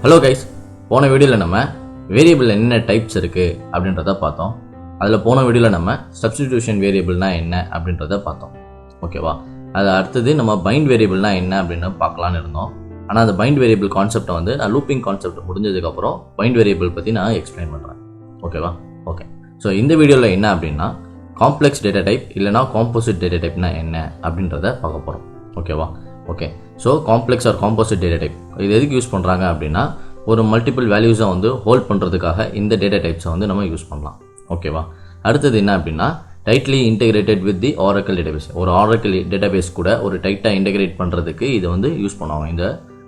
Hello guys, போன வீடியோவில் நம்ம வேரியபிள் என்ன டைப்ஸ் இருக்குது அப்படின்றத பார்த்தோம். அதில் போன வீடியோவில் நம்ம சப்ஸ்டிடியூஷன் வேரியபிள்னா என்ன அப்படின்றத பார்த்தோம். ஓகேவா? அது அடுத்தது நம்ம பைண்ட் வேரியபிள்னா என்ன அப்படின்னு பார்க்கலான்னு இருந்தோம். ஆனால் அந்த பைண்ட் வேரியபிள் கான்செப்டை வந்து நான் லூப்பிங் கான்செப்ட் முடிஞ்சதுக்கப்புறம் பைண்ட் வேரியபிள் பற்றி நான் எக்ஸ்பிளைன் பண்ணுறேன். ஓகேவா? ஓகே. ஸோ இந்த வீடியோவில் என்ன அப்படின்னா காம்ப்ளெக்ஸ் டேட்டா டைப் இல்லைனா காம்போசிட் டேட்டா டைப்னா என்ன அப்படின்றத பார்க்க போகிறோம். ஓகேவா? Okay. So complex or composite data type இது எதுக்கு யூஸ் பண்ணுறாங்க அப்படின்னா ஒரு மல்டிபிள் வேல்யூஸை வந்து ஹோல்ட் பண்ணுறதுக்காக இந்த டேட்டா டைப்ஸை வந்து நம்ம யூஸ் பண்ணலாம். ஓகேவா? அடுத்தது என்ன அப்படின்னா tightly integrated with the Oracle database. ஒரு ஆரக்கிள் டேட்டாபேஸ் கூட ஒரு டைட்டாக இன்டெகிரேட் பண்ணுறதுக்கு இது வந்து யூஸ் பண்ணுவாங்க. இந்த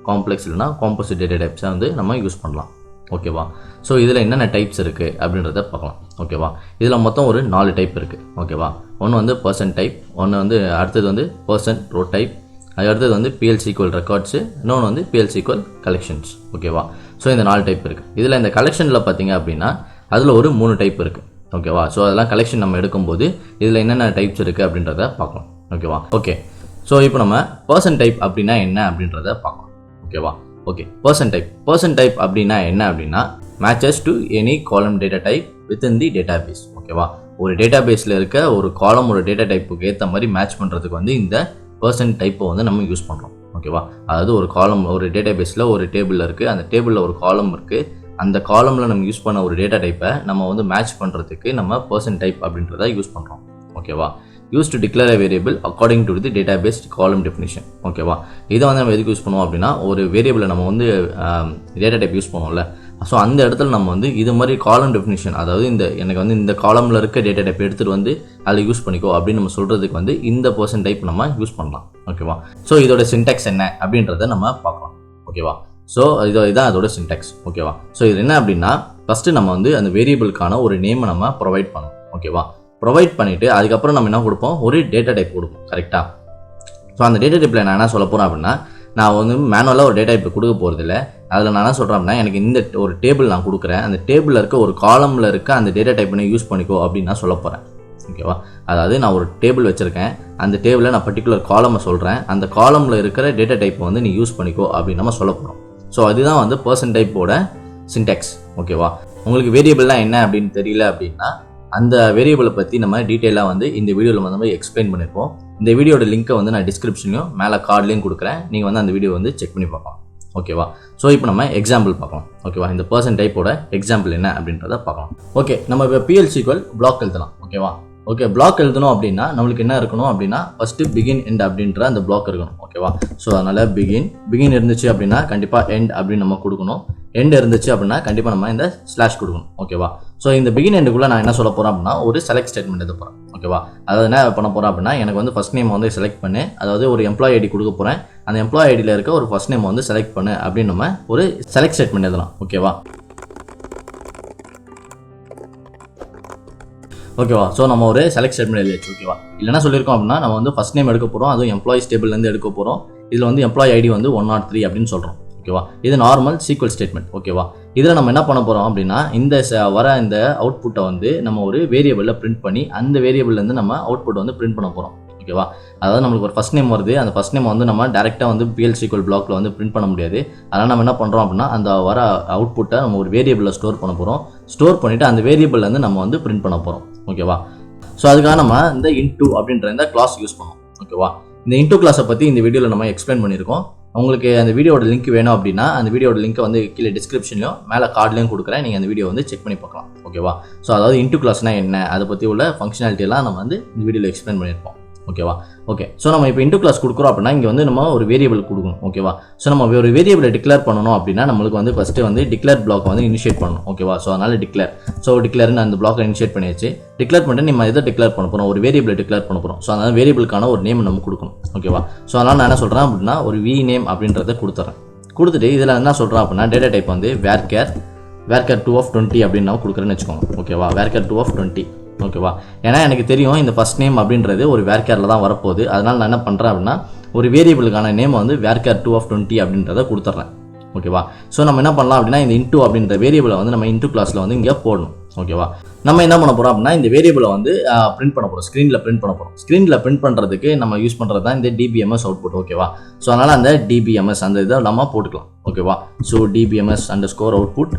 காம்ப்ளெக்ஸ் இல்லைனா காம்போசிட் டேட்டா டைப்ஸை வந்து நம்ம யூஸ் பண்ணலாம். ஓகேவா? ஸோ இதில் என்னென்ன டைப்ஸ் இருக்குது அப்படின்றத பார்க்கலாம். ஓகேவா? இதில் மொத்தம் ஒரு 4 டைப் இருக்குது. ஓகேவா? ஒன்று வந்து பர்சன் டைப், ஒன்று வந்து அடுத்தது வந்து பர்சன் ரோ டைப், அது அடுத்தது வந்து PLSQL ரெக்கார்ட்ஸு, இன்னொன்று வந்து PLSQL கலெக்ஷன்ஸ். ஓகேவா? ஸோ இந்த 4 டைப் இருக்குது. இதில் இந்த கலெக்ஷனில் பார்த்தீங்க அப்படின்னா அதில் ஒரு 3 டைப் இருக்குது. ஓகேவா? ஸோ அதெல்லாம் கலெக்ஷன் நம்ம எடுக்கும்போது இதில் என்னென்ன டைப்ஸ் இருக்குது அப்படின்றத பார்க்கலாம். ஓகேவா? ஓகே. ஸோ இப்போ நம்ம பர்சன் டைப் அப்படின்னா என்ன அப்படின்றத பார்க்கலாம். ஓகேவா? ஓகே. பர்சன் டைப் அப்படின்னா என்ன அப்படின்னா மேட்சஸ் டு எனி காலம் டேட்டா டைப் வித்தின் தி டேட்டாபேஸ். ஓகேவா? ஒரு டேட்டாபேஸில் இருக்க ஒரு காலம் ஒரு டேட்டா டைப்புக்கு ஏற்ற மாதிரி மேட்ச் பண்ணுறதுக்கு வந்து இந்த பர்சன் டைப்பை வந்து நம்ம யூஸ் பண்ணுறோம். ஓகேவா? அதாவது ஒரு காலம் ஒரு டேட்டாபேஸில் ஒரு டேபிள் இருக்குது, அந்த டேபிளில் ஒரு காலம் இருக்குது, அந்த காலமில் நம்ம யூஸ் பண்ண ஒரு டேட்டா டைப்பை நம்ம வந்து மேட்ச் பண்ணுறதுக்கு நம்ம பர்சன் டைப் அப்படின்றத யூஸ் பண்ணுறோம். ஓகேவா? Use to declare variable according to the database காலம் டெஃபினிஷன். ஓகேவா? இதை வந்து நம்ம எதுக்கு யூஸ் பண்ணுவோம் அப்படின்னா ஒரு வேரியபிளை நம்ம வந்து டேட்டா டைப் யூஸ் பண்ணுவோம்ல, ஸோ அந்த இடத்துல நம்ம வந்து இது மாதிரி காலம் டெஃபினிஷன், அதாவது எனக்கு வந்து இந்த காலமில் இருக்க டேட்டா டைப் எடுத்துகிட்டு வந்து அதில் யூஸ் பண்ணிக்கோ அப்படின்னு நம்ம சொல்கிறதுக்கு வந்து இந்த பர்சன் டைப் நம்ம யூஸ் பண்ணலாம். ஓகேவா? ஸோ இதோட சின்டாக்ஸ் என்ன அப்படின்றத நம்ம பார்க்கலாம். ஓகேவா? ஸோ இதான் அதோட சின்டாக்ஸ். ஓகேவா? ஸோ இது என்ன அப்படின்னா ஃபஸ்ட்டு நம்ம வந்து அந்த வேரியபிளுக்கான ஒரு நேமை நம்ம ப்ரொவைட் பண்ணணும். ஓகேவா? ப்ரொவைட் பண்ணிவிட்டு அதுக்கப்புறம் நம்ம என்ன கொடுப்போம், ஒரு டேட்டா டைப் கொடுப்போம். கரெக்டாக? ஸோ அந்த டேட்டா டைப்பில் நான் என்ன சொல்ல போகிறேன் அப்படின்னா நான் வந்து மேனுவலாக ஒரு டேட்டா டைப் கொடுக்க போகிறதில்ல. அதில் நான் என்ன சொல்கிறேன் அப்படின்னா எனக்கு இந்த ஒரு டேபிள் நான் கொடுக்குறேன், அந்த டேபிளில் இருக்க ஒரு காலமில் இருக்க அந்த டேட்டா டைப்பை யூஸ் பண்ணிக்கோ அப்படின்னு நான் சொல்ல போகிறேன். ஓகேவா? அதாவது நான் ஒரு டேபிள் வச்சுருக்கேன், அந்த டேபிளில் நான் பர்டிகுலர் காலமை சொல்கிறேன், அந்த காலமில் இருக்கிற டேட்டா டைப்பை வந்து நீ யூஸ் பண்ணிக்கோ அப்படின்னு நம்ம சொல்ல போகிறோம். ஸோ அதுதான் வந்து பர்சன் டைப்போட சின்டாக்ஸ். ஓகேவா? உங்களுக்கு வேரியபிள்லாம் என்ன அப்படின்னு தெரியல அப்படின்னா அந்த வேரியபிளை பற்றி நம்ம டீட்டெயிலாக வந்து இந்த வீடியோவில் வந்து நம்ம எக்ஸ்பிளைன் பண்ணியிருப்போம். இந்த வீடியோட லிங்க்கை வந்து நான் டிஸ்கிரிப்ஷன்லையும் மேலே கார்ட்லையும் கொடுக்குறேன், நீங்கள் வந்து அந்த வீடியோ வந்து செக் பண்ணி பார்க்கலாம். ஓகேவா? ஸோ இப்போ நம்ம எக்ஸாம்பிள் பார்க்கலாம். ஓகேவா? இந்த பர்சன் டைப்போட எக்ஸாம்பிள் என்ன அப்படின்றத பார்க்கலாம். ஓகே, நம்ம இப்போ PLSQL பிளாக் எழுதலாம். ஓகேவா? ஓகே, பிளாக் எழுதணும் அப்படின்னா நம்மளுக்கு என்ன இருக்கணும் அப்படின்னா ஃபஸ்ட்டு பிகின் எண்ட் அப்படின்ற அந்த பிளாக் இருக்கணும். ஓகேவா? ஸோ அதனால் பிகின் இருந்துச்சு அப்படின்னா கண்டிப்பாக எண்ட் அப்படின்னு நம்ம கொடுக்கணும். எண்ட் இருந்துச்சு அப்படின்னா கண்டிப்பாக நம்ம இந்த ஸ்லாஷ் கொடுக்கணும். ஓகேவா? ஸோ இந்த பிகின் எண்டுக்குள்ளே நான் என்ன சொல்ல போகிறேன் அப்படின்னா ஒரு செலக்ட் ஸ்டேட்மெண்ட் எழுத போகிறேன். ஓகேவா? அதாவது என்ன பண்ண போகிறேன் அப்படின்னா எனக்கு வந்து ஃபஸ்ட் நேம் வந்து செலக்ட் பண்ணு, அதாவது ஒரு எம்ப்ளாயி ஐடி கொடுக்க போகிறேன், அந்த எம்ப்ளாயி ஐடியில் இருக்க ஒரு ஃபஸ்ட் நேம் வந்து செலக்ட் பண்ணு அப்படின்னு நம்ம ஒரு செலக்ட் ஸ்டேட்மெண்ட் எழுதலாம். ஓகேவா? ஓகேவா? ஸோ நம்ம ஒரு செலக்ட் ஸ்டேட்மெண்ட் எழுதியாச்சு. ஓகேவா? இல்லைனா சொல்லியிருக்கோம் அப்படின்னா நம்ம வந்து ஃபஸ்ட் நேம் எடுக்க போகிறோம், அதுவும் எம்ப்ளாயிஸ் டேபிள்லேருந்து எடுக்க போகிறோம். இதில் வந்து எம்ப்ளாயி ஐடி வந்து 103 அப்படின்னு சொல்கிறோம். ஓகேவா? இது நார்மல் சீக்வல் ஸ்டேட்மெண்ட். ஓகேவா? இதில் நம்ம என்ன பண்ண போகிறோம் அப்படின்னா இந்த இந்த அவுட்புட்டை வந்து நம்ம ஒரு வேரியபிளில் பிரிண்ட் பண்ணி அந்த வேரியபிள்லேருந்து நம்ம அவுட்புட்டை வந்து பிரிண்ட் பண்ண போகிறோம். ஓகேவா? அதாவது நம்மளுக்கு ஒரு ஃபஸ்ட் நேம் வருது, அந்த ஃபஸ்ட் நேம் வந்து நம்ம டேரெக்டாக வந்து PLSQL பிளாக்ல வந்து பிரிண்ட் பண்ண முடியாது. அதனால் நம்ம என்ன பண்ணுறோம் அப்படின்னா அந்த வர அவுட்புட்டை நம்ம ஒரு வேரியபிளில் ஸ்டோர் பண்ண போகிறோம். ஸ்டோர் பண்ணிவிட்டு அந்த வேரியபிள்லேருந்து நம்ம வந்து பிரிண்ட் பண்ண போகிறோம். ஓகேவா? ஸோ அதுக்காக நம்ம இந்த இன்டூ அப்படின்ற இந்த கிளாஸ் யூஸ் பண்ணுவோம். ஓகேவா? இந்த இன்டூ கிளாஸை பற்றி இந்த வீடியோவில் நம்ம எக்ஸ்பிளைன் பண்ணியிருக்கோம். உங்களுக்கு அந்த வீடியோட லிங்க் வேணும் அப்படின்னா அந்த வீடியோட லிங்க்கை வந்து கீழே டிஸ்கிரிப்ஷன்லையும் மேலே கார்ட்லையும் கொடுக்குறேன், நீங்கள் அந்த வீடியோ வந்து செக் பண்ணி பார்க்கலாம். ஓகேவா? ஸோ அதாவது இன்டூ கிளாஸ்னால் என்ன, அதை பற்றி உள்ள ஃபங்க்ஷனாலிட்டியெல்லாம் நம்ம வந்து இந்த வீடியோவில் எக்ஸ்பிளைன் பண்ணியிருப்போம். ஓகேவா? ஓகே. ஸோ நம்ம இப்போ இன்டூ கிளாஸ் கொடுக்குறோம் அப்படின்னா இங்கே வந்து நம்ம ஒரு வேரியபிள் கொடுக்கணும். ஓகேவா? ஸோ நம்ம ஒரு வேரியபிளை டிக்ளேர் பண்ணணும் அப்படின்னா நம்மளுக்கு வந்து ஃபஸ்ட்டு வந்து டிக்ளேர் பிளாக் வந்து இனிஷியேட் பண்ணணும். ஓகேவா? ஸோ அதனால் டிக்ளேர்னு அந்த பிளாக்கை இனிஷியேட் பண்ணியாச்சு. டிக்ளேர் பண்ணிட்டு நம்ம எதை டிக்ளேர் பண்ண போகிறோம், ஒரு வேரியபிளை டிக்ளேர் பண்ண போகிறோம். ஸோ அதனால் வேரியபிளுக்கான ஒரு நேம் நம்ம கொடுக்கணும். ஓகேவா? ஸோ அதனால் நான் என்ன சொல்கிறேன் அப்படின்னா ஒரு வி நேம் அப்படின்றத கொடுத்துட்டு இதில் என்ன சொல்கிறேன் அப்படின்னா டேட்டா டைப் வந்து வேர்கேர் 2 of 20 அப்படின்னு நான் கொடுக்குறேன்னு வச்சுக்கோங்க. ஓகேவா? வேர்கேர் 2 of 20. ஓகேவா? ஏன்னா எனக்கு தெரியும் இந்த ஃபஸ்ட் நேம் அப்படின்றது ஒரு வேர்கேரில் தான் வரப்போகுது. அதனால் நான் என்ன பண்ணுறேன் அப்படின்னா ஒரு வேரியபிளுக்கான நேம் வந்து வேர்கேர் 2 of 20 அப்படின்றத கொடுத்துட்றேன். ஓகேவா? ஸோ நம்ம என்ன பண்ணலாம் அப்படின்னா இந்த இன்டூ அப்படின்ற வேரியபிளை வந்து நம்ம இன்டூ கிளாஸில் வந்து இங்கே போடணும். ஓகேவா. நம்ம என்ன பண்ண போகிறோம் அப்படின்னா இந்த வேரியபிளை வந்து பிரிண்ட் பண்ண போகிறோம், ஸ்க்ரீனில் பிரிண்ட் பண்ண போகிறோம். ஸ்க்ரீனில் பிரிண்ட் பண்ணுறதுக்கு நம்ம யூஸ் பண்ணுறது தான் இந்த டிபிஎம்எஸ் அவுட்புட். ஓகேவா. ஸோ அதனால் அந்த டிபிஎம்எஸ் அந்த இதை நம்ம போட்டுக்கலாம். ஓகேவா. So DBMS underscore output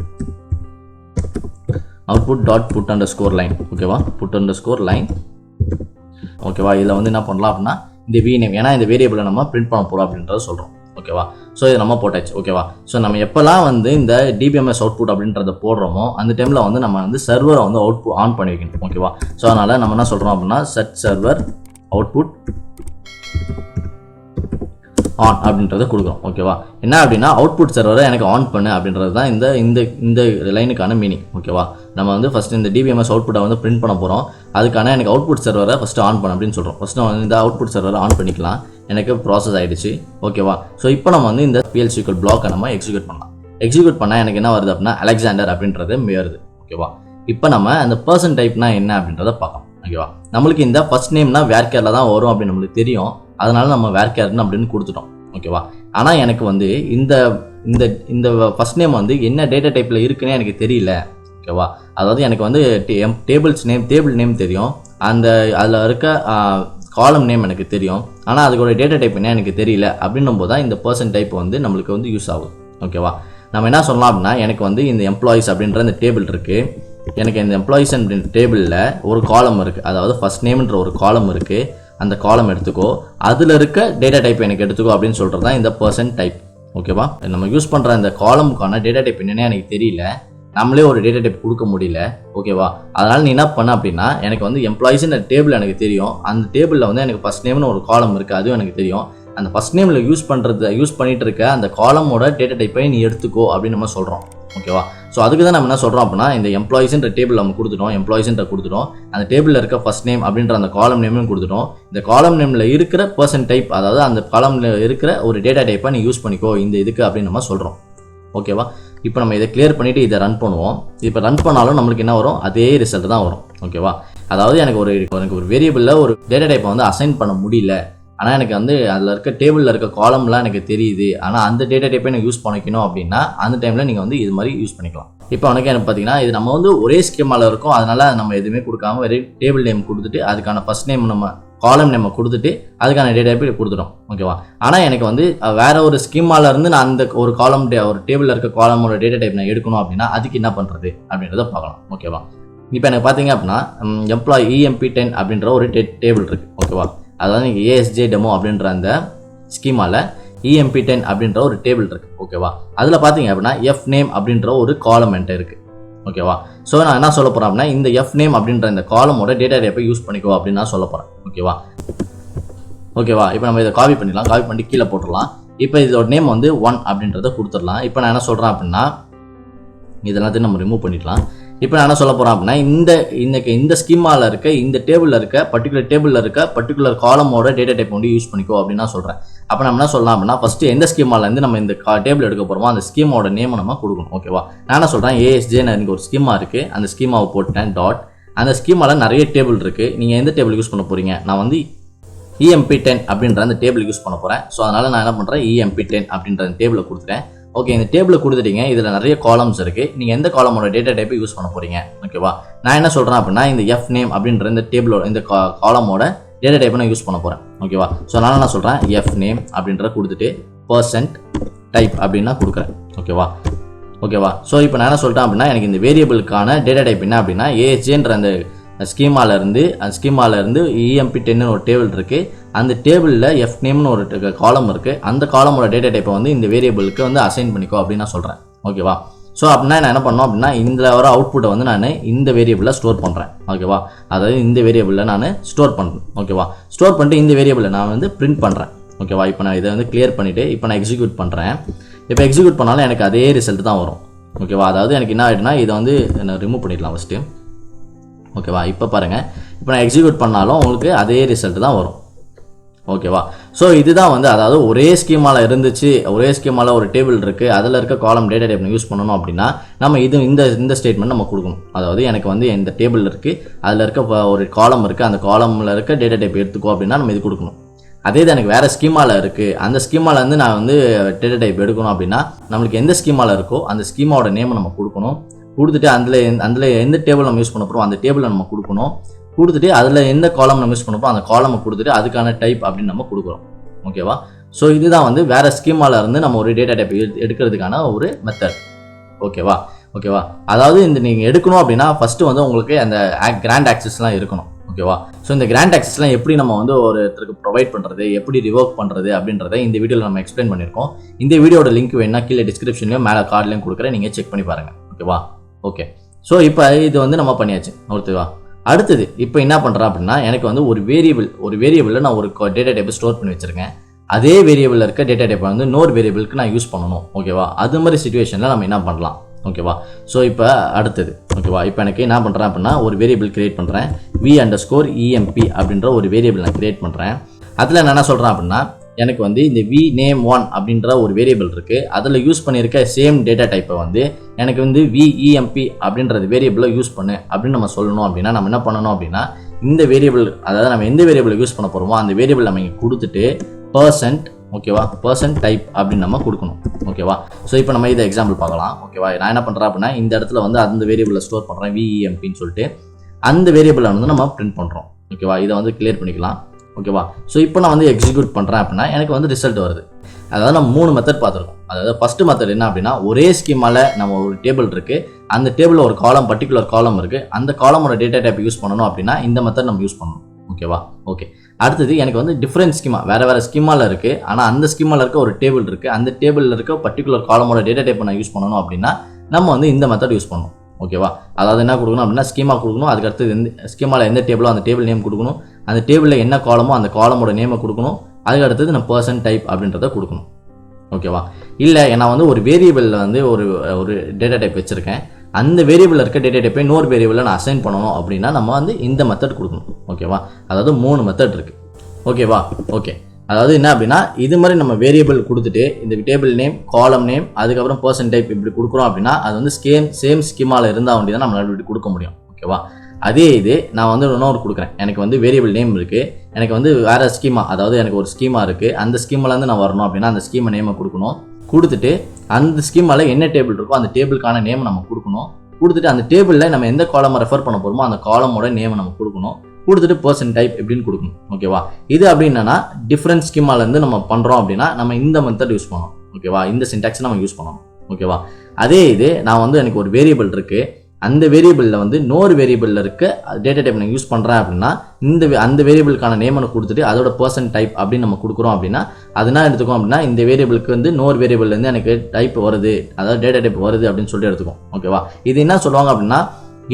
dot put underscore line. ஓகேவா. Put underscore line. ஓகேவா. இதில் வந்து என்ன பண்ணலாம் அப்படின்னா இந்த வி நேம், ஏன்னா இந்த வேரியபிளை நம்ம பிரிண்ட் பண்ண போகிறோம் அப்படின்றத சொல்கிறோம். ஓகேவா. ஸோ இது நம்ம போட்டாச்சு. ஓகேவா. ஸோ நம்ம எப்போல்லாம் வந்து இந்த டிபிஎம்எஸ் அவுட்புட் அப்படின்றத போடுறோமோ அந்த டைமில் வந்து நம்ம வந்து சர்வரை வந்து அவுட்புட் ஆன் பண்ணி வைக்கணும். ஓகேவா. ஸோ அதனால் நம்ம என்ன சொல்கிறோம் அப்படின்னா செட் சர்வர் அவுட்புட் ஆன் அப்படின்றத கொடுக்குறோம். ஓகேவா. என்ன அப்படின்னா அவுட்புட் சர்வரை எனக்கு ஆன் பண்ணு அப்படின்றது தான் இந்த இந்த இந்த லைனுக்கான மீனிங். ஓகேவா. நம்ம வந்து ஃபஸ்ட்டு இந்த டிபிஎம்எஸ் அவுட்புட்டை வந்து பிரிண்ட் பண்ண போகிறோம். அதுக்கான எனக்கு அவுட்புட் சர்வரை ஃபஸ்ட்டு ஆன் பண்ண அப்படின்னு சொல்கிறோம். ஃபஸ்ட்டு வந்து இந்த அவுட்புட் சர்வரை ஆன் பண்ணிக்கலாம். எனக்கு ப்ராசஸ் ஆகிடுச்சு. ஓகேவா. ஸோ இப்போ நம்ம வந்து இந்த PLSQL பிளாக்கை நம்ம எக்ஸிக்யூட் பண்ணலாம். எக்ஸிக்யூட் பண்ணால் எனக்கு என்ன வருது அப்படின்னா அலெக்சாண்டர் அப்படின்றது வருது. ஓகேவா. இப்போ நம்ம அந்த பர்சன் டைப்னா என்ன அப்படின்றத பார்க்கலாம். ஓகேவா. நம்மளுக்கு இந்த ஃபர்ஸ்ட் நேம்னா வேர்கேரில் தான் வரும் அப்படின்னு நம்மளுக்கு தெரியும். அதனால நம்ம வேர்கேர்னு அப்படின்னு கொடுத்துட்டோம். ஓகேவா. ஆனால் எனக்கு வந்து இந்த இந்த இந்த ஃபர்ஸ்ட் நேம் வந்து என்ன டேட்டா டைப்பில் இருக்குன்னே எனக்கு தெரியல. ஓகேவா. அதாவது எனக்கு வந்து டேபிள் நேம் தெரியும், அந்த அதில் இருக்க காலம் நேம் எனக்கு தெரியும், ஆனால் அதுக்கோட டேட்டா டைப் என்ன எனக்கு தெரியல. அப்படின்னும் போது தான் இந்த பர்சன் டைப் வந்து நம்மளுக்கு வந்து யூஸ் ஆகும். ஓகேவா. நம்ம என்ன சொல்லலாம் அப்படின்னா எனக்கு வந்து இந்த எம்ப்ளாயிஸ் அப்படின்ற இந்த டேபிள் இருக்குது. எனக்கு இந்த எம்ப்ளாயிஸ் அப்படின்ற டேபிளில் ஒரு காலம் இருக்குது, அதாவது ஃபர்ஸ்ட் நேம்ன்ற ஒரு காலம் இருக்குது. அந்த காலம் எடுத்துக்கோ, அதில் இருக்க டேட்டா டைப் எனக்கு எடுத்துக்கோ அப்படின்னு சொல்கிறது தான் இந்த பர்சன் டைப். ஓகேவா. நம்ம யூஸ் பண்ணுற இந்த காலமுக்கான டேட்டா டைப் என்னென்னு எனக்கு தெரியல, நம்மளே ஒரு டேட்டா டைப் கொடுக்க முடியல. ஓகேவா. அதனால் நீ என்ன பண்ண அப்படின்னா எனக்கு வந்து எம்ப்ளாயிஸ்ன்ற டேபிள் எனக்கு தெரியும், அந்த டேபிளில் வந்து எனக்கு ஃபர்ஸ்ட் நேம்னு ஒரு காலம் இருக்குது, அதுவும் எனக்கு தெரியும். அந்த ஃபர்ஸ்ட் நேமில் யூஸ் பண்ணிட்டு இருக்க அந்த காலமோட டேட்டா டைப்பை நீ எடுத்துக்கோ அப்படின்னு நம்ம சொல்கிறோம். ஓகேவா. ஸோ அதுக்கு தான் நம்ம என்ன சொல்கிறோம் அப்படின்னா இந்த எம்ப்ளாயிஸ்ன்ற டேபிள் நம்ம கொடுத்துட்டோம், அந்த டேபிளில் இருக்க ஃபர்ஸ்ட் நேம் அப்படின்ற அந்த காலம் நேமும் கொடுத்துட்டோம். இந்த காலம் நேமில் இருக்கிற பர்சன் டைப், அதாவது அந்த காலமில் இருக்கிற ஒரு டேட்டா டைப்பை நீ யூஸ் பண்ணிக்கோ இந்த இதுக்கு அப்படின்னு நம்ம சொல்கிறோம். ஓகேவா. இப்போ நம்ம இதை கிளியர் பண்ணிவிட்டு இதை ரன் பண்ணுவோம். இப்போ ரன் பண்ணாலும் நம்மளுக்கு என்ன வரும், அதே ரிசல்ட் தான் வரும். ஓகேவா. அதாவது எனக்கு ஒரு வேரியபிளில் ஒரு டேட்டா டைப்பை வந்து அசைன் பண்ண முடியல, ஆனால் எனக்கு வந்து அதில் இருக்க டேபிளில் இருக்க காலம்லாம் எனக்கு தெரியுது, ஆனால் அந்த டேட்டா டைப்பை எனக்கு யூஸ் பண்ணிக்கணும் அப்படின்னா அந்த டைமில் நீங்கள் வந்து இது மாதிரி யூஸ் பண்ணிக்கலாம். இப்போ எனக்கு பார்த்தீங்கன்னா இது நம்ம வந்து ஒரே ஸ்கீமாவில் இருக்கும், அதனால் நம்ம எதுவுமே கொடுக்காம வெறும் டேபிள் நேம் கொடுத்துட்டு அதுக்கான ஃபர்ஸ்ட் நேம் நம்ம காலம் நேம் கொடுத்துட்டு அதுக்கான டேட்டா டைப் கொடுத்துட்டோம். ஓகேவா. ஆனால் எனக்கு வந்து வேற ஒரு ஸ்கீமால இருந்து நான் அந்த ஒரு காலம் ஒரு டேபிளில் இருக்க காலமோட டேட்டா டைப் நான் எடுக்கணும் அப்படின்னா அதுக்கு என்ன பண்ணுறது அப்படின்றத பார்க்கலாம். ஓகேவா. இப்போ எனக்கு பார்த்தீங்க அப்படின்னா எம்ப்ளாயி EMP10 அப்படின்ற ஒரு டேபிள் இருக்குது. ஓகேவா. அதாவது ASJ டெமோ அப்படின்ற அந்த ஸ்கீமாவில் EMP10 அப்படின்ற ஒரு டேபிள் இருக்குது. ஓகேவா. அதில் பார்த்தீங்க அப்படின்னா F நேம் அப்படின்ற ஒரு காலம் என்கிட்ட இருக்குது. ஓகேவா. ஸோ நான் என்ன சொல்ல போகிறேன் அப்படின்னா இந்த F நேம் அப்படின்ற இந்த காலமோட டேட்டா டைப்பை யூஸ் பண்ணிக்கோ அப்படின்னு நான் சொல்ல போகிறேன். ஓகேவா. இப்போ நம்ம இதை காப்பி பண்ணி கீழே போட்டுடலாம். இப்போ இதோட நேம் வந்து 1 அப்படின்றத கொடுத்துடலாம். இப்போ நான் என்ன சொல்கிறேன் அப்படின்னா இதெல்லாத்தையும் நம்ம ரிமூவ் பண்ணிடலாம். இப்போ நான் என்ன சொல்ல போகிறேன் அப்படின்னா இந்த ஸ்கீமாவில் இருக்க இந்த டேபிளில் இருக்க பர்டிகுலர் காலமோட டேட்டா டைப் வந்து யூஸ் பண்ணிக்கோ அப்படின்னு நான் சொல்கிறேன். அப்போ நம்ம என்ன சொல்லலாம் அப்படின்னா ஃபஸ்ட்டு எந்த ஸ்கீமாலேருந்து நம்ம இந்த டேபிள் எடுக்க போகிறோமோ அந்த ஸ்கீமோட நேமை நம்ம கொடுக்கணும். ஓகேவா. நான் என்ன சொல்கிறேன் ASJன்னு எனக்கு ஒரு ஸ்கீமா இருக்குது, அந்த ஸ்கீமாவை போட்டேன் டாட். அந்த ஸ்கீமாவில் நிறைய டேபிள் இருக்குது, நீங்கள் எந்த டேபிள் யூஸ் பண்ண போகிறீங்க, நான் வந்து EMP10 அப்படின்ற அந்த டேபிள் யூஸ் பண்ண போகிறேன். ஸோ அதனால் நான் என்ன பண்ணுறேன் EMP10 அப்படின்ற அந்த டேபிளை கொடுத்துட்டேன். ஓகே. இந்த டேபிளை கொடுத்துட்டீங்க, இதில் நிறைய காலம்ஸ் இருக்குது, நீங்கள் எந்த காலமோட டேட்டா டைப்பை யூஸ் பண்ண போகிறீங்க. ஓகேவா. நான் என்ன சொல்கிறேன் அப்படின்னா இந்த F நேம் அப்படின்ற இந்த டேபிளோட இந்த காலமோட டேட்டா டைப்பை நான் யூஸ் பண்ண போகிறேன். ஓகேவா. ஸோ அதனால் நான் சொல்கிறேன் F நேம் அப்படின்ற கொடுத்துட்டு பர்சன்ட் டைப் அப்படின்னா கொடுக்குறேன். ஓகேவா. ஸோ இப்போ நான் என்ன சொல்லிட்டேன் அப்படின்னா எனக்கு இந்த வேரியபிளுக்கான டேட்டா டைப் என்ன அப்படின்னா ASJன்ற அந்த ஸ்கீமாலேருந்து EMP10 ஒரு டேபிள் இருக்குது, அந்த டேபிளில் F நேம்னு ஒரு காலம் இருக்குது, அந்த காலமோட டேட்டா டைப்பை வந்து இந்த வேரியபிளுக்கு வந்து அசைன் பண்ணிக்கோ அப்படின்னு நான் சொல்கிறேன். ஓகேவா. ஸோ அப்படின்னா நான் என்ன பண்ணோம் அப்படின்னா இந்த வர அவுட்புட்டை வந்து நான் இந்த வேரியபிளில் ஸ்டோர் பண்ணுறேன். ஓகேவா. அதாவது இந்த வேரியபிளில் நான் ஸ்டோர் பண்ணுறேன். ஓகேவா. ஸ்டோர் பண்ணிட்டு இந்த வேரியபிளில் நான் வந்து பிரிண்ட் பண்ணுறேன். ஓகேவா. இப்போ நான் இதை வந்து கிளியர் பண்ணிவிட்டு இப்போ நான் எக்ஸிக்யூட் பண்ணுறேன். இப்போ எக்ஸிக்யூட் பண்ணாலும் எனக்கு அதே ரிசல்ட் தான் வரும். ஓகேவா. அதாவது எனக்கு என்ன ஆகிடுனா இதை வந்து நான் ரிமூவ் பண்ணிடலாம் ஃபஸ்ட்டு. ஓகேவா. இப்போ பாருங்கள், இப்போ நான் எக்ஸிக்யூட் பண்ணாலும் உங்களுக்கு அதே ரிசல்ட் தான் வரும். ஓகேவா. ஸோ இதுதான் வந்து அதாவது ஒரே ஸ்கீமாவில் இருந்துச்சு, ஒரே ஸ்கீமாவில் ஒரு டேபிள் இருக்குது, அதில் இருக்க காலம் டேட்டா டைப் யூஸ் பண்ணணும் அப்படின்னா நம்ம இந்த ஸ்டேட்மெண்ட் நம்ம கொடுக்கணும். அதாவது எனக்கு வந்து இந்த டேபிள் இருக்குது, அதில் இருக்க ஒரு காலம் இருக்குது, அந்த காலமில் இருக்க டேட்டா டைப் எடுத்துக்கோ அப்படின்னா நம்ம இது கொடுக்கணும். அதே தான் எனக்கு வேறு ஸ்கீமாவில் இருக்குது, அந்த ஸ்கீமாவில் வந்து நான் வந்து டேட்டா டைப் எடுக்கணும் அப்படின்னா நம்மளுக்கு எந்த ஸ்கீமாவில் இருக்கோ அந்த ஸ்கீமாவோட நேமை நம்ம கொடுக்கணும். கொடுத்துட்டு அதில் எந்த டேபிள் நம்ம யூஸ் பண்ண போகிறோம் அந்த டேபிளை நம்ம கொடுக்கணும். கொடுத்துட்டு அதில் எந்த காலம் நம்ம யூஸ் பண்ண போகிறோம் அந்த காலமை கொடுத்துட்டு அதுக்கான டைப் அப்படின்னு நம்ம கொடுக்குறோம். ஓகேவா? ஸோ இதுதான் வந்து வேறு ஸ்கீமாவில் இருந்து நம்ம ஒரு டேட்டா டைப் எடுக்கிறதுக்கான ஒரு மெத்தட். ஓகேவா? அதாவது இந்த நீங்கள் எடுக்கணும் அப்படின்னா ஃபஸ்ட்டு வந்து உங்களுக்கு அந்த கிராண்ட் ஆக்சஸ்லாம் இருக்கணும். ஓகேவா? ஸோ இந்த கிராண்ட் ஆக்சஸ்லாம் எப்படி நம்ம வந்து ஒருத்தருக்கு ப்ரொவைட் பண்ணுறது, எப்படி ரிவோக் பண்ணுறது அப்படின்றத இந்த வீடியோவில் நம்ம எக்ஸ்பிளைன் பண்ணியிருக்கோம். இந்த வீடியோட லிங்க் வேணா கீழே டிஸ்கிரிப்ஷன்லையும் மேலே கார்ட்லையும் கொடுக்குறேன், நீங்கள் செக் பண்ணி பாருங்கள். ஓகே. ஸோ இப்போ இது வந்து நம்ம பண்ணியாச்சு. ஓகேவா? அடுத்தது இப்போ என்ன பண்ணுறேன் அப்படின்னா எனக்கு வந்து ஒரு வேரியபிளில் நான் ஒரு டேட்டா டைப்பை ஸ்டோர் பண்ணி வச்சுருக்கேன். அதே வேரியபிளில் இருக்க டேட்டா டைப்பை வந்து இன்னொரு வேரியபிளுக்கு நான் யூஸ் பண்ணணும். ஓகேவா? அது மாதிரி சிச்சுவேஷனில் நம்ம என்ன பண்ணலாம்? ஓகேவா? ஸோ இப்போ அடுத்தது ஓகேவா, இப்போ எனக்கு என்ன பண்ணுறேன் அப்படின்னா ஒரு வேரியபிள் கிரியேட் பண்ணுறேன். v_emp அப்படின்ற ஒரு வேரியபிள் நான் கிரியேட் பண்ணுறேன். அதில் நான் என்ன சொல்கிறேன் அப்படின்னா எனக்கு வந்து இந்த vname1 அப்படின்ற ஒரு வேரியபிள் இருக்குது. அதில் யூஸ் பண்ணியிருக்க சேம் டேட்டா டைப்பை வந்து எனக்கு வந்து vemp அப்படின்றது வேரியபிளை யூஸ் பண்ணு அப்படின்னு நம்ம சொல்லணும். அப்படின்னா நம்ம என்ன பண்ணணும் அப்படின்னா இந்த வேரியபிள், அதாவது நம்ம எந்த வேரியபிளை யூஸ் பண்ண போகிறோமோ அந்த வேரியபிள் நம்ம இங்கே கொடுத்துட்டு %, ஓகேவா, %type அப்படின்னு நம்ம கொடுக்கணும். ஓகேவா? ஸோ இப்போ நம்ம இதை எக்ஸாம்பிள் பார்க்கலாம். ஓகேவா? நான் என்ன பண்ணுறேன் அப்படின்னா இந்த இடத்துல வந்து அந்த வேரியபிளை ஸ்டோர் பண்ணுறேன் vemp சொல்லிட்டு அந்த வேரியபிளை வந்து நம்ம பிரிண்ட் பண்ணுறோம். ஓகேவா? இதை வந்து கிளியர் பண்ணிக்கலாம். ஓகேவா? ஸோ இப்போ நான் வந்து எக்ஸிக்யூட் பண்ணுறேன் அப்படின்னா எனக்கு வந்து ரிசல்ட் வருது. அதாவது நம்ம 3 மெத்தட் பார்த்துருக்கோம். அதாவது ஃபஸ்ட்டு மெத்தட் என்ன அப்படின்னா ஒரே ஸ்கீமால நம்ம ஒரு டேபிள் இருக்குது, அந்த டேபிளில் ஒரு பர்டிகுலர் காலம் இருக்குது, அந்த காலமோட டேட்டா டைப் யூஸ் பண்ணணும் அப்படின்னா இந்த மெத்தட் நம்ம யூஸ் பண்ணணும். ஓகேவா? ஓகே. அடுத்தது எனக்கு வந்து டிஃப்ரெண்ட் ஸ்கீமா வேறு ஸ்கீமாவில் இருக்குது, ஆனால் அந்த ஸ்கீமாவில் இருக்க ஒரு டேபிள் இருக்குது, அந்த டேபிளில் இருக்க பர்டிகுலர் காலமோட டேட்டா டைப்பை நான் யூஸ் பண்ணணும் அப்படின்னா நம்ம வந்து இந்த மெத்தட் யூஸ் பண்ணணும். ஓகேவா? அதாவது என்ன கொடுக்கணும் அப்படின்னா ஸ்கீமா கொடுக்கணும், அதுக்கு அடுத்தது எந்த ஸ்கீமாவில் எந்த டேபிளோ அந்த டேபிள் நேம் கொடுக்கணும், அந்த டேபிளில் என்ன காலமோ அந்த காலமோட நேமை கொடுக்கணும், அதுக்கு அடுத்தது நான் %type அப்படின்றத கொடுக்கணும். ஓகேவா? இல்லை நான் வந்து ஒரு வேரியபிளில் வந்து ஒரு டேட்டா டைப் வச்சுருக்கேன், அந்த வேரியபிளில் இருக்க டேட்டா டைப்பை இன்னொரு வேரியபிளில் நான் அசைன் பண்ணணும் அப்படின்னா நம்ம வந்து இந்த மெத்தட் கொடுக்கணும். ஓகேவா? அதாவது 3 மெத்தட் இருக்குது. ஓகேவா? ஓகே. அதாவது என்ன அப்படின்னா இது மாதிரி நம்ம வேரியபிள் கொடுத்துட்டு இந்த டேபிள் நேம், காலம் நேம், அதுக்கப்புறம் %type இப்படி கொடுக்குறோம் அப்படின்னா அது வந்து சேம் ஸ்கீமாவில் இருந்தால் வேண்டி தான் நம்மளால் இப்படி கொடுக்க முடியும். ஓகேவா? அதே இது நான் வந்து இன்னொரு கொடுக்குறேன். எனக்கு வந்து வேரியபிள் நேம் இருக்குது, எனக்கு வந்து வேறு ஸ்கீமா, அதாவது எனக்கு ஒரு ஸ்கீமா இருக்குது, அந்த ஸ்கீமாலேருந்து நான் வரணும் அப்படின்னா அந்த ஸ்கீமா நேமை கொடுக்கணும். கொடுத்துட்டு அந்த ஸ்கீமாவில் என்ன டேபிள் இருக்கோ அந்த டேபிளுக்கான நேம் நம்ம கொடுக்கணும். கொடுத்துட்டு அந்த டேபிளில் நம்ம எந்த காலமை ரெஃபர் பண்ண போகிறோமோ அந்த காலமோட நேமை நம்ம கொடுக்கணும். கொடுத்துட்டு %type எப்படின்னு கொடுக்கணும். ஓகேவா? இது அப்படின்னா டிஃப்ரெண்ட் ஸ்கீமாலேருந்து நம்ம பண்ணுறோம் அப்படின்னா நம்ம இந்த மெத்தட் யூஸ் பண்ணணும். ஓகேவா? இந்த சின்டாக்ஸ் நம்ம யூஸ் பண்ணணும். ஓகேவா? அதே இது நான் வந்து எனக்கு ஒரு வேரியபிள் இருக்குது, அந்த வேரியபிளில் வந்து இன்னொரு வேரியபிளில் இருக்க டேட்டா டைப் நான் யூஸ் பண்ணுறேன் அப்படின்னா அந்த வேரியபிளுக்கான நேமை கொடுத்துட்டு அதோட %type அப்படின்னு நம்ம கொடுக்குறோம் அப்படின்னா அதுனா எடுத்துக்கோம் அப்படின்னா இந்த வேரியபிளுக்கு வந்து இன்னொரு வேரியபிள்லேருந்து எனக்கு டைப் வருது, அதாவது டேட்டா டைப் வருது அப்படின்னு சொல்லிட்டு எடுத்துக்கோம். ஓகேவா? இது என்ன சொல்லுவாங்க அப்படின்னா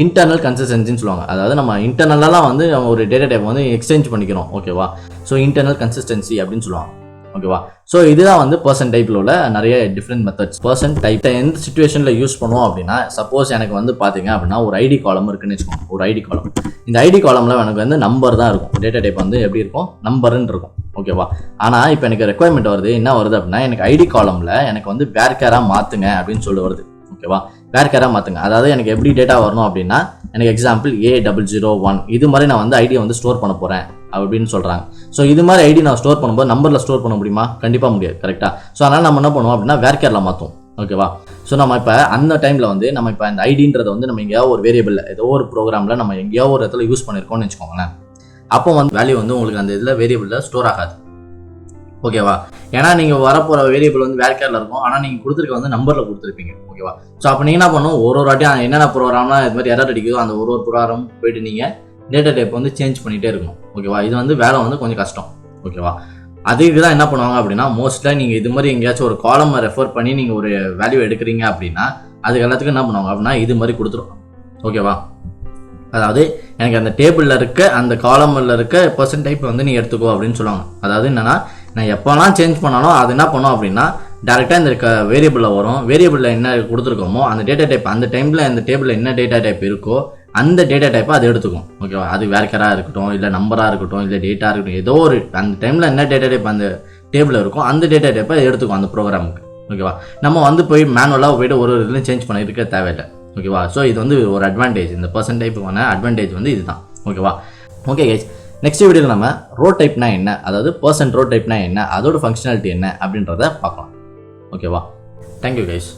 இன்டர்னல் கன்சிஸ்டன்சின்னு சொல்லுவாங்க. அதாவது நம்ம இன்டர்னலாக வந்து நம்ம ஒரு டேட்டா டைப் வந்து எக்ஸ்சேஞ்ச் பண்ணிக்கிறோம். ஓகேவா? ஸோ இன்டர்னல் கன்சிஸ்டன்சி அப்படின்னு சொல்லுவாங்க. ஓகேவா? ஸோ இதுதான் வந்து %typeல உள்ள நிறைய டிஃப்ரெண்ட் மெத்தட்ஸ். %type எந்த சிச்சுவேஷனில் யூஸ் பண்ணுவோம் அப்படின்னா சப்போஸ் எனக்கு வந்து பார்த்தீங்க அப்படின்னா ஒரு ஐடி காலம் இருக்குன்னு வச்சுக்கோங்க. ஒரு ஐடி காலம், இந்த ஐடி காலமில் எனக்கு வந்து நம்பர் தான் இருக்கும், டேட்டா டைப் வந்து எப்படி இருக்கும், நம்பருன்னு இருக்கும். ஓகேவா? ஆனால் இப்போ எனக்கு ரெக்குவயர்மெண்ட் வருது, என்ன வருது அப்படின்னா எனக்கு ஐடி காலமில் எனக்கு வந்து வேர்கேராக மாற்றுங்க அப்படின்னு சொல்லி வருது. ஓகேவா? வேர்கேராக மாற்றுங்க. அதாவது எனக்கு எப்படி டேட்டா வரணும் அப்படின்னா எனக்கு எக்ஸாம்பிள் A001 இது மாதிரி நான் வந்து ஐடியை வந்து ஸ்டோர் பண்ண போகிறேன் அப்படின்னு சொல்கிறாங்க. ஸோ இது மாதிரி ஐடி நான் ஸ்டோர் பண்ணும்போது நம்பரில் ஸ்டோர் பண்ண முடியுமா? கண்டிப்பாக முடியாது. கரெக்டாக? ஸோ அதனால் நம்ம என்ன பண்ணுவோம் அப்படின்னா வேர்கேரில் மாற்றுவோம். ஓகேவா? ஸோ நம்ம இப்போ அந்த டைமில் வந்து நம்ம இப்போ அந்த ஐடின்றதை வந்து நம்ம எங்கேயாவது ஒரு வேரியபிளில் ஏதோ ஒரு ப்ரோக்ராமில் நம்ம எங்கேயாவது ஒரு இடத்துல யூஸ் பண்ணியிருக்கோம்னு வச்சுக்கோங்களேன். அப்போ வந்து வேல்யூ வந்து உங்களுக்கு அந்த இதில் வேரியபிளில் ஸ்டோர் ஆகாது. ஓகேவா? ஏன்னா நீங்கள் வரப்போகிற வேரியபிள் வந்து வேர்கேரில் இருக்கும், ஆனால் நீங்கள் கொடுத்துருக்க வந்து நம்பரில் கொடுத்துருப்பீங்க. ஓகேவா? ஸோ அப்போ நீங்கள் என்ன பண்ணணும், ஒரு வாட்டியும் என்னென்ன ப்ரோக்ராம்லாம் இது மாதிரி எரர் அடிக்குதோ அந்த ஒரு ப்ரோக்ராம் போயிட்டு நீங்கள் டேட்டா டைப் வந்து சேஞ்ச் பண்ணிகிட்டே இருக்கணும். ஓகேவா? இது வந்து வேலை வந்து கொஞ்சம் கஷ்டம். ஓகேவா? அதுக்கு தான் என்ன பண்ணுவாங்க அப்படின்னா மோஸ்ட்டாக நீங்கள் இது மாதிரி எங்கேயாச்சும் ஒரு காலமை ரெஃபர் பண்ணி நீங்கள் ஒரு வேல்யூ எடுக்கிறீங்க அப்படின்னா அதுக்கு எல்லாத்துக்கும் என்ன பண்ணுவாங்க அப்படின்னா இது மாதிரி கொடுத்துருவாங்க. ஓகேவா? அதாவது எனக்கு அந்த டேபிளில் இருக்க அந்த காலமில் இருக்க %type வந்து நீ எடுத்துக்கோ அப்படின்னு சொல்லுவாங்க. அதாவது என்னன்னா நான் எப்போலாம் சேஞ்ச் பண்ணாலும் அது என்ன பண்ணும் அப்படின்னா டேரெக்டாக இந்த வேரியபிளில் வரும், வேரியபிளில் என்ன கொடுத்துருக்கோமோ அந்த டேட்டா டைப் அந்த டைமில் அந்த டேபிளில் என்ன டேட்டா டைப் இருக்கோ அந்த டேட்டா டைப்பை அது எடுத்துக்கும். ஓகேவா? அது வேர்கராக இருக்கட்டும், இல்லை நம்பராக இருக்கட்டும், இல்லை டேட்டா இருக்கட்டும், ஏதோ ஒரு அந்த டைமில் என்ன டேட்டா டைப் அந்த டேபிளில் இருக்கும் அந்த டேட்டா டைப்பை எடுத்துக்கும் அந்த ப்ரோக்ராமுக்கு. ஓகேவா? நம்ம வந்து போய் மேனுவலாக போய்ட்டு ஒரு இதுலையும் சேஞ்ச் பண்ணியிருக்க தேவையில்லை. ஓகேவா? ஸோ இது வந்து ஒரு அட்வான்டேஜ், இந்த %typeக்கான அட்வான்டேஜ் வந்து இதுதான். ஓகேவா? ஓகே கைஸ், நெக்ஸ்ட் வீடியோவில் நம்ம ரோ டைப்னா என்ன, அதாவது %row typeனா என்ன, அதோட ஃபங்க்ஷனாலிட்டி என்ன அப்படின்றத பார்க்கலாம். ஓகேவா? Thank you guys.